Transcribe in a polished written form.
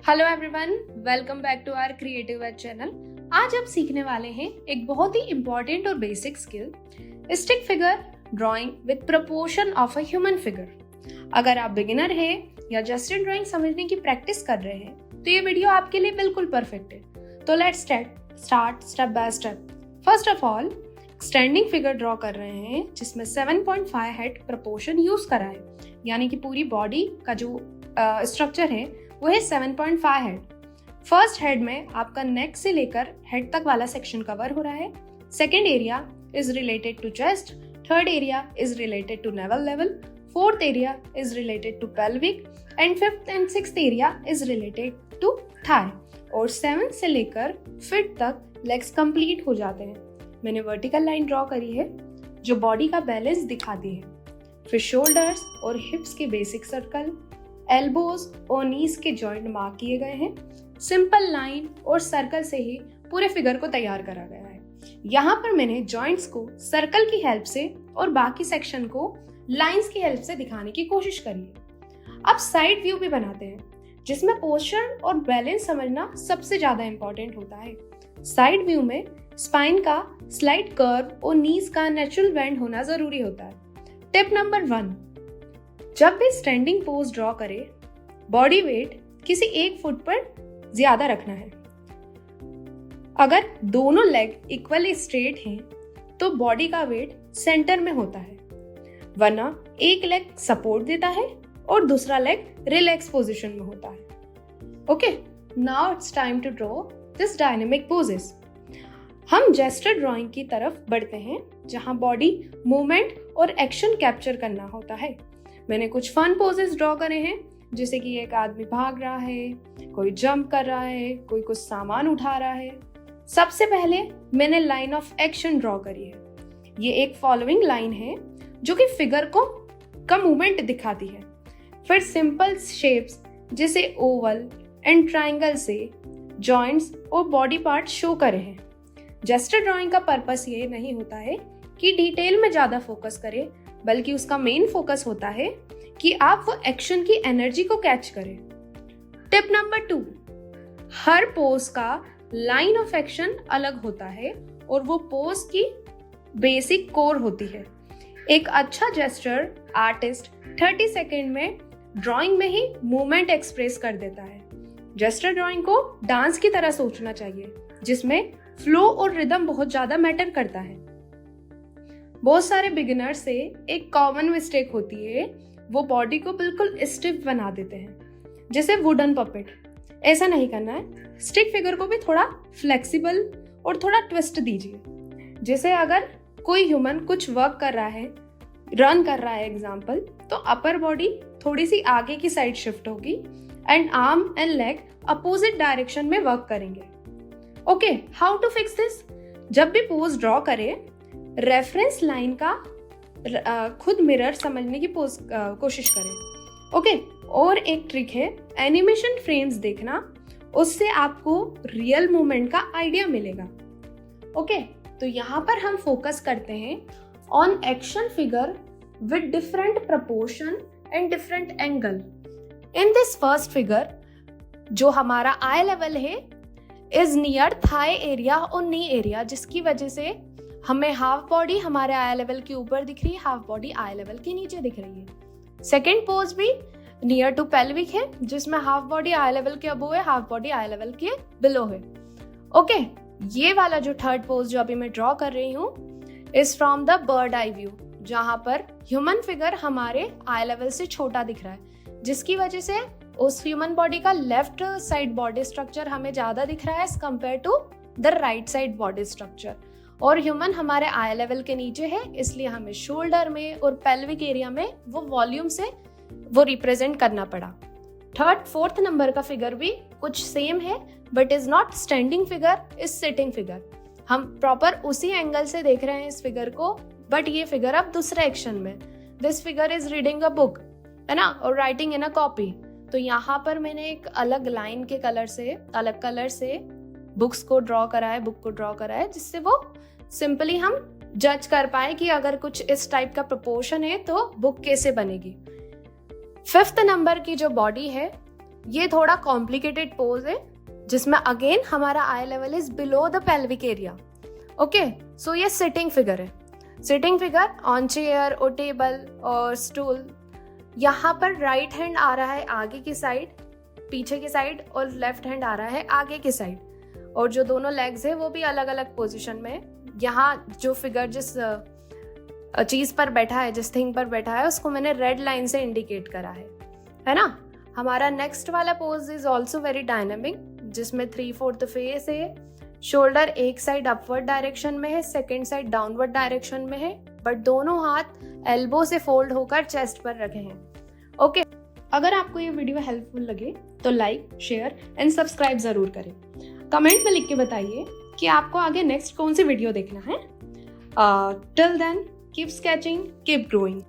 Hello everyone, welcome back to our creative edge channel. आज हम सीखने वाले हैं एक बहुत ही इंपॉर्टेंट और basic skill, stick figure drawing with proportion of a human figure. अगर आप बिगिनर हैं या जस्ट इन ड्राइंग समझने की प्रैक्टिस कर रहे हैं तो ये वीडियो आपके लिए बिल्कुल परफेक्ट है। तो let's start step by step. First of all standing figure draw कर रहे हैं जिसमें 7.5 हेड प्रपोर्शन यूज करा है, यानी कि पूरी बॉडी का जो स्ट्रक्चर है वो है 7.5 हेड। फर्स्ट हेड में आपका नेक से लेकर हेड तक वाला सेक्शन कवर हो रहा है। Second area is related to chest, third area is related to navel level, fourth area is related to pelvic and fifth and sixth area is related to thigh. और 7 से लेकर fit तक legs complete हो जाते हैं। मैंने vertical line draw करी है जो बॉडी का बैलेंस दिखाती है। फिर शोल्डर्स और हिप्स के बेसिक सर्कल, एल्बोज और नीज के जॉइंट मार्क किए गए हैं। सिंपल लाइन और सर्कल से ही पूरे फिगर को तैयार करा गया है। यहाँ पर मैंने जॉइंट्स को सर्कल की हेल्प से और बाकी सेक्शन को लाइंस की हेल्प से दिखाने की कोशिश करी है। अब साइड व्यू भी बनाते हैं जिसमें पोस्चर और बैलेंस समझना सबसे ज्यादा इंपॉर्टेंट होता है। साइड व्यू में स्पाइन का स्लाइट कर्व और नीज का नेचुरल बेंड होना जरूरी होता है। टिप नंबर 1, जब भी स्टैंडिंग पोज ड्रॉ करें, बॉडी वेट किसी एक फुट पर ज्यादा रखना है। अगर दोनों लेग इक्वली स्ट्रेट हैं तो बॉडी का वेट सेंटर में होता है, वरना एक लेग सपोर्ट देता है और दूसरा लेग रिलैक्स पोजीशन में होता है। Okay, now it's time to draw this dynamic poses. हम जेस्चर ड्राइंग की तरफ बढ़ते हैं जहां बॉडी मूवमेंट और एक्शन कैप्चर करना होता है। मैंने कुछ फन पोजेस ड्रॉ करे हैं, जैसे कि एक आदमी भाग रहा है, कोई जंप कर रहा है, कोई कुछ सामान उठा रहा है। सबसे पहले मैंने लाइन ऑफ एक्शन ड्रॉ करी है। ये एक फॉलोइंग लाइन है जो कि फिगर को का मूवमेंट दिखाती है। फिर सिंपल शेप्स जैसे ओवल एंड ट्राइंगल से जॉइंट्स और बॉडी पार्ट शो करे हैं। जेस्चर ड्राइंग का पर्पस ये नहीं होता है कि डिटेल में ज्यादा फोकस करें, बल्कि उसका मेन फोकस होता है कि आप वो एक्शन की एनर्जी को कैच करें। टिप नंबर 2, हर पोज का लाइन ऑफ एक्शन अलग होता है और वो पोज की बेसिक कोर होती है। एक अच्छा जेस्चर आर्टिस्ट 30 सेकेंड में ड्राइंग में ही मूवमेंट एक्सप्रेस कर देता है। जेस्चर ड्राइंग को डांस की तरह सोचना चाहिए जिसमें फ्लो और रिदम बहुत ज्यादा मैटर करता है। बहुत सारे बिगिनर से एक कॉमन मिस्टेक होती है, वो बॉडी को बिल्कुल स्टिफ बना देते हैं जैसे वुडन पपेट। ऐसा नहीं करना है। स्टिक फिगर को भी थोड़ा फ्लेक्सिबल और थोड़ा ट्विस्ट दीजिए। जैसे अगर कोई ह्यूमन कुछ वर्क कर रहा है, रन कर रहा है एग्जाम्पल, तो अपर बॉडी थोड़ी सी आगे की साइड शिफ्ट होगी and arm and leg opposite direction में वर्क करेंगे। Okay, how to fix this? जब भी पोज ड्रॉ करें, रेफरेंस लाइन का खुद मिरर समझने की कोशिश करें। ओके, और एक ट्रिक है एनिमेशन फ्रेम्स देखना, उससे आपको रियल मूवमेंट का आइडिया मिलेगा। ओके, तो यहाँ पर हम फोकस करते हैं on action figure with different proportion and different angle. In this first figure जो हमारा आई लेवल है इज नियर थाई एरिया और नी एरिया, जिसकी वजह से हमें हाफ बॉडी हमारे आई लेवल के ऊपर दिख रही है, हाफ बॉडी आई लेवल के नीचे दिख रही है। सेकेंड पोज भी नियर टू पेल्विक है जिसमें हाफ बॉडी आई लेवल के अबो है, हाफ बॉडी आई लेवल के बिलो है। ओके, ये वाला जो थर्ड पोज जो अभी मैं ड्रॉ कर रही हूँ is from the bird eye view, जहां पर ह्यूमन फिगर हमारे आई लेवल से छोटा दिख रहा है, जिसकी वजह से उस ह्यूमन बॉडी का लेफ्ट साइड बॉडी स्ट्रक्चर हमें ज्यादा दिख रहा है as compare to the right side body structure. और ह्यूमन हमारे आई लेवल के नीचे है, इसलिए हमें शोल्डर में और पेल्विक एरिया में वो वॉल्यूम से वो रिप्रेजेंट करना पड़ा। थर्ड फोर्थ नंबर का फिगर भी कुछ सेम है but is not standing figure, is sitting figure. हम प्रॉपर उसी एंगल से देख रहे हैं इस फिगर को, बट ये फिगर अब दूसरे एक्शन में। This figure is reading a book, है ना, और राइटिंग इन अ कॉपी। तो यहाँ पर मैंने एक अलग लाइन के कलर से, अलग कलर से बुक्स को ड्रॉ करा है, बुक को ड्रॉ करा है, जिससे वो सिंपली हम जज कर पाए कि अगर कुछ इस टाइप का प्रोपोर्शन है तो बुक कैसे बनेगी। फिफ्थ नंबर की जो बॉडी है ये थोड़ा कॉम्प्लिकेटेड पोज है जिसमें अगेन हमारा eye level is below the pelvic area. Okay, so ये सिटिंग फिगर है। सिटिंग फिगर ऑन चेयर और टेबल और स्टूल। यहाँ पर राइट हैंड आ रहा है आगे की साइड, पीछे की साइड, और लेफ्ट हैंड आ रहा है आगे की साइड, और जो दोनों लेग्स है वो भी अलग अलग पोजीशन में है। यहाँ जो फिगर जिस चीज पर बैठा है, जिस थिंग पर बैठा है, उसको मैंने रेड लाइन से इंडिकेट करा है ना। हमारा नेक्स्ट वाला pose is also very dynamic, जिसमें 3/4 फेस है, शोल्डर एक साइड अपवर्ड डायरेक्शन में है, सेकेंड साइड डाउनवर्ड डायरेक्शन में है, बट दोनों हाथ एल्बो से फोल्ड होकर चेस्ट पर रखे हैं। ओके, अगर आपको ये वीडियो हेल्पफुल लगे तो लाइक, शेयर एंड सब्सक्राइब जरूर करें। कमेंट में लिख के बताइए कि आपको आगे नेक्स्ट कौन सी वीडियो देखना है। Till then, keep sketching, keep growing.